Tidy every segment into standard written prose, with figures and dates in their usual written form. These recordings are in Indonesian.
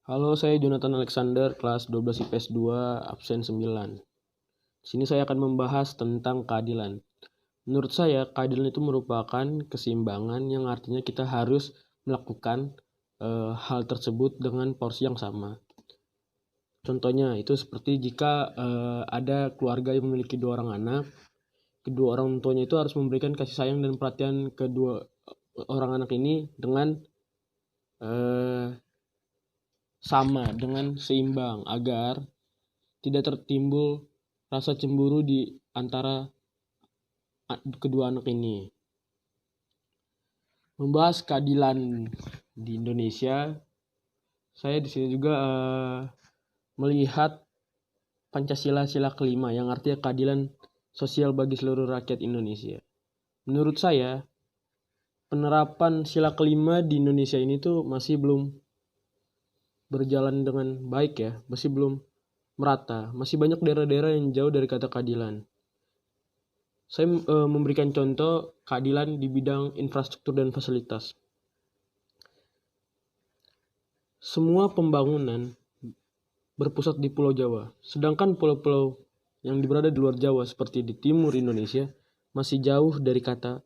Halo, saya Jonathan Alexander, kelas 12 IPS 2, absen 9. Di sini saya akan membahas tentang keadilan. Menurut saya, keadilan itu merupakan keseimbangan yang artinya kita harus melakukan hal tersebut dengan porsi yang sama. Contohnya, itu seperti jika ada keluarga yang memiliki 2 orang anak, kedua orang tuanya itu harus memberikan kasih sayang dan perhatian kedua orang anak ini dengan sama, dengan seimbang, agar tidak tertimbul rasa cemburu di antara kedua anak ini. Membahas keadilan di Indonesia, saya di sini juga melihat Pancasila sila kelima yang artinya keadilan sosial bagi seluruh rakyat Indonesia. Menurut saya, penerapan sila kelima di Indonesia ini tuh masih belum berjalan dengan baik ya, masih belum merata. Masih banyak daerah-daerah yang jauh dari kata keadilan. Saya memberikan contoh keadilan di bidang infrastruktur dan fasilitas. Semua pembangunan berpusat di Pulau Jawa, sedangkan pulau-pulau yang berada di luar Jawa seperti di timur Indonesia masih jauh dari kata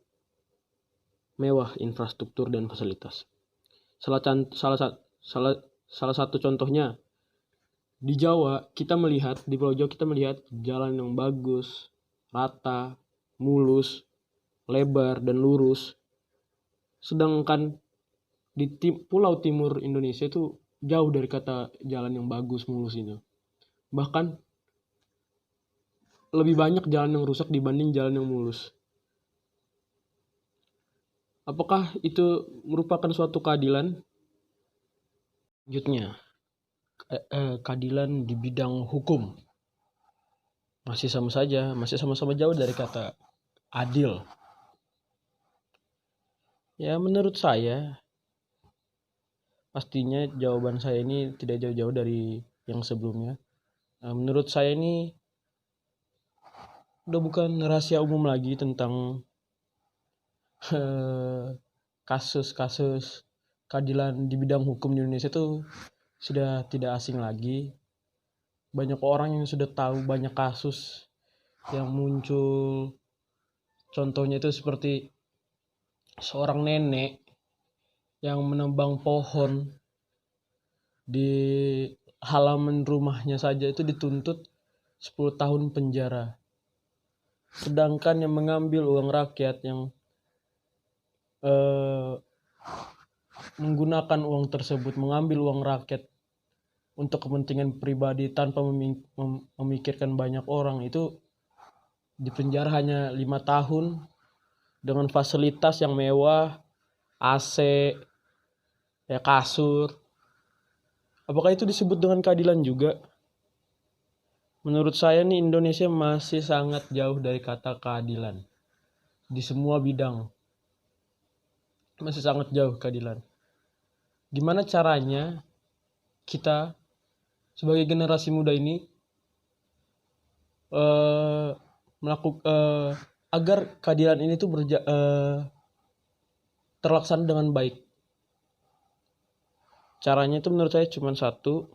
mewah infrastruktur dan fasilitas. Salah satu contohnya, di Jawa di Pulau Jawa kita melihat jalan yang bagus, rata, mulus, lebar, dan lurus. Sedangkan di pulau timur Indonesia itu jauh dari kata jalan yang bagus, mulus itu. Bahkan lebih banyak jalan yang rusak dibanding jalan yang mulus. Apakah itu merupakan suatu keadilan? Selanjutnya, keadilan di bidang hukum. Masih sama-sama jauh dari kata adil. Ya, menurut saya, pastinya jawaban saya ini tidak jauh-jauh dari yang sebelumnya. Menurut saya ini udah bukan rahasia umum lagi tentang kasus-kasus keadilan di bidang hukum di Indonesia itu sudah tidak asing lagi. Banyak orang yang sudah tahu banyak kasus yang muncul. Contohnya itu seperti seorang nenek yang menebang pohon di halaman rumahnya saja itu dituntut 10 tahun penjara. Sedangkan yang mengambil uang rakyat, yang menggunakan uang tersebut, mengambil uang rakyat untuk kepentingan pribadi tanpa memikirkan banyak orang, itu dipenjara hanya 5 tahun dengan fasilitas yang mewah, AC, ya kasur. Apakah itu disebut dengan keadilan juga? Menurut saya nih, Indonesia masih sangat jauh dari kata keadilan. Di semua bidang masih sangat jauh keadilan. Gimana caranya kita sebagai generasi muda ini agar keadilan ini tuh terlaksana dengan baik? Caranya itu menurut saya cuma satu.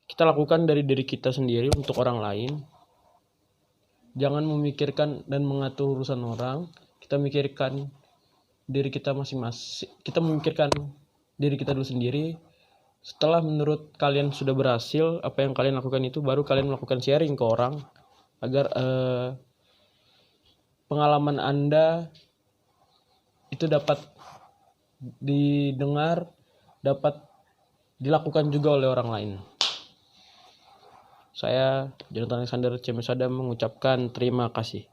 Kita lakukan dari diri kita sendiri untuk orang lain. Jangan memikirkan dan mengatur urusan orang. Kita memikirkan diri kita masing-masing. Kita memikirkan diri kita dulu sendiri. Setelah menurut kalian sudah berhasil apa yang kalian lakukan itu, baru kalian melakukan sharing ke orang agar pengalaman Anda itu dapat didengar, dapat dilakukan juga oleh orang lain. Saya, Jonathan Alexander CMS Adam, mengucapkan terima kasih.